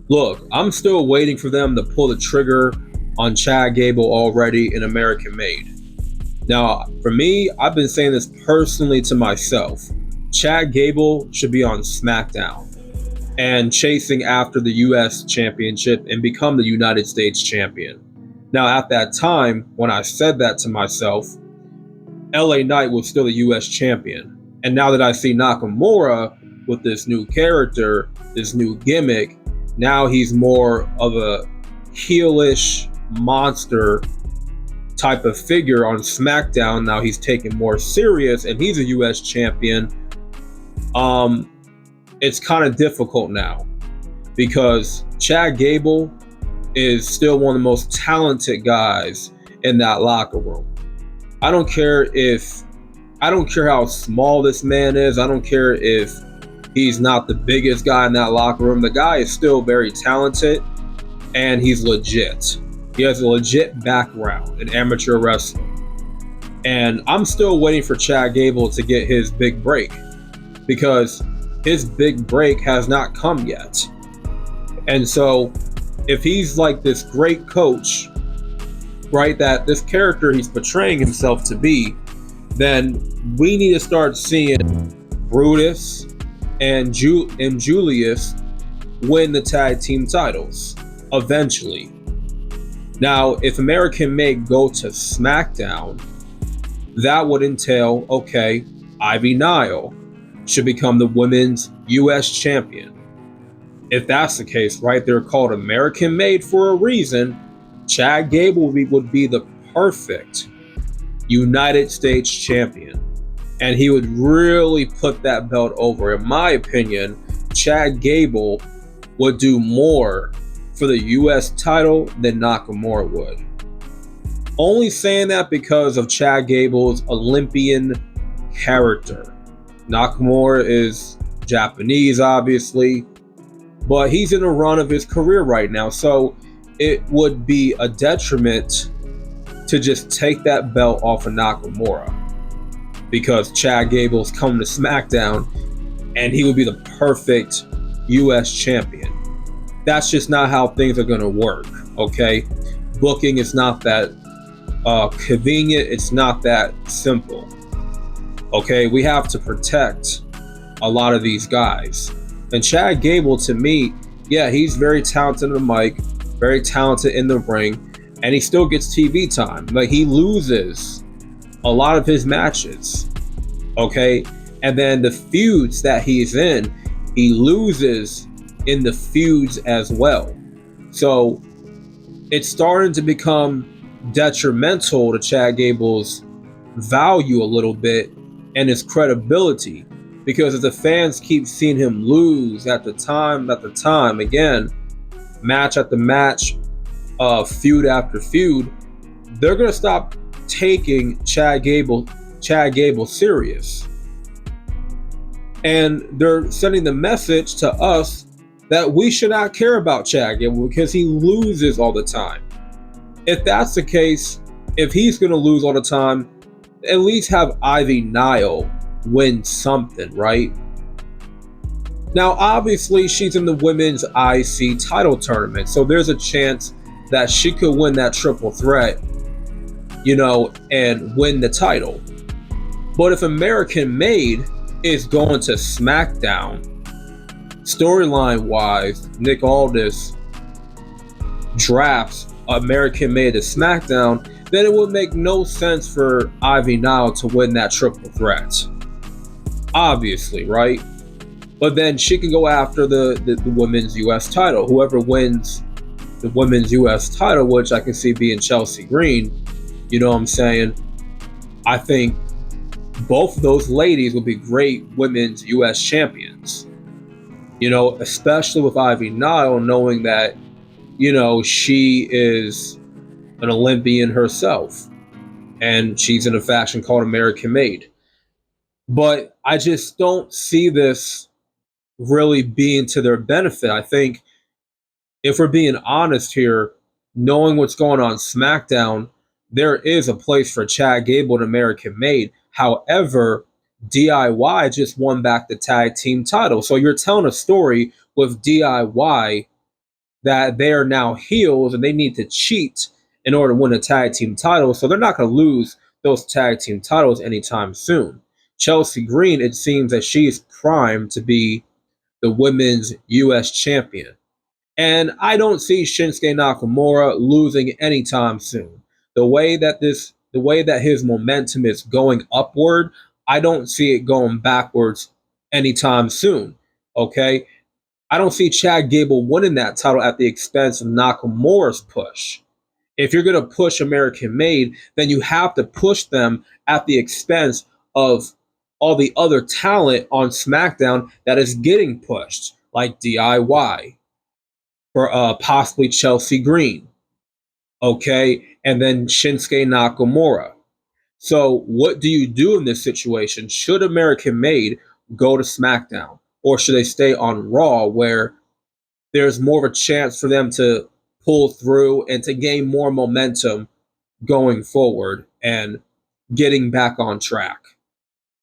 Look, I'm still waiting for them to pull the trigger on Chad Gable already in American Made. Now, for me, I've been saying this personally to myself. Chad Gable should be on SmackDown and chasing after the US championship and become the United States champion. Now, at that time, when I said that to myself, LA Knight was still the US champion. And now that I see Nakamura with this new character, this new gimmick, now he's more of a heelish monster type of figure on SmackDown. Now he's taken more serious and he's a US champion. Um, it's kind of difficult now because Chad Gable is still one of the most talented guys in that locker room. I don't care if I don't care how small this man is. I don't care if he's not the biggest guy in that locker room. The guy is still very talented and he's legit. He has a legit background in amateur wrestling. And I'm still waiting for Chad Gable to get his big break because his big break has not come yet. And so if he's like this great coach, right, that this character he's portraying himself to be, then we need to start seeing Brutus and Julius win the tag team titles eventually. Now, if American may go to SmackDown, that would entail, okay, Ivy Nile should become the women's US champion. If that's the case, right, they're called American Made for a reason. Chad Gable would be the perfect United States champion. And he would really put that belt over. In my opinion, Chad Gable would do more for the US title than Nakamura would. Only saying that because of Chad Gable's Olympian character. Nakamura is Japanese, obviously, but he's in a run of his career right now. So it would be a detriment to just take that belt off of Nakamura because Chad Gable's coming to SmackDown and he would be the perfect US champion. That's just not how things are going to work, okay? Booking is not that convenient. It's not that simple, okay? We have to protect a lot of these guys. And Chad Gable, to me, yeah, he's very talented in the mic, very talented in the ring, and he still gets TV time. Like, he loses a lot of his matches, okay? And then the feuds that he's in, he loses in the feuds as well. So it's starting to become detrimental to Chad Gable's value a little bit and his credibility, because if the fans keep seeing him lose at the time, again, match after match, feud after feud, they're gonna stop taking Chad Gable serious, and they're sending the message to us that we should not care about Chad Gable because he loses all the time. If that's the case, if he's gonna lose all the time, at least have Ivy Nile win something, right? Now, obviously, she's in the women's IC title tournament, so there's a chance that she could win that triple threat, and win the title. But if American Made is going to SmackDown, storyline wise, Nick Aldis drafts American Made to SmackDown, then it would make no sense for Ivy Nile to win that triple threat. Obviously, right? But then she can go after the women's US title. Whoever wins the women's US title, which I can see being Chelsea Green, you know what I'm saying? I think both of those ladies will be great women's US champions. Especially with Ivy Nile, knowing that, she is an Olympian herself. And she's in a faction called American Made. But I just don't see this really being to their benefit. I think if we're being honest here, knowing what's going on SmackDown, there is a place for Chad Gable and American Made. However, DIY just won back the tag team title. So you're telling a story with DIY that they are now heels and they need to cheat in order to win a tag team title. So they're not going to lose those tag team titles anytime soon. Chelsea Green, it seems that she is primed to be the women's U.S. champion. And I don't see Shinsuke Nakamura losing anytime soon. The way that his momentum is going upward, I don't see it going backwards anytime soon. Okay? I don't see Chad Gable winning that title at the expense of Nakamura's push. If you're going to push American Made, then you have to push them at the expense of all the other talent on SmackDown that is getting pushed, like DIY, for possibly Chelsea Green, okay, and then Shinsuke Nakamura. So, what do you do in this situation? Should American Made go to SmackDown, or should they stay on Raw, where there's more of a chance for them to pull through and to gain more momentum going forward and getting back on track?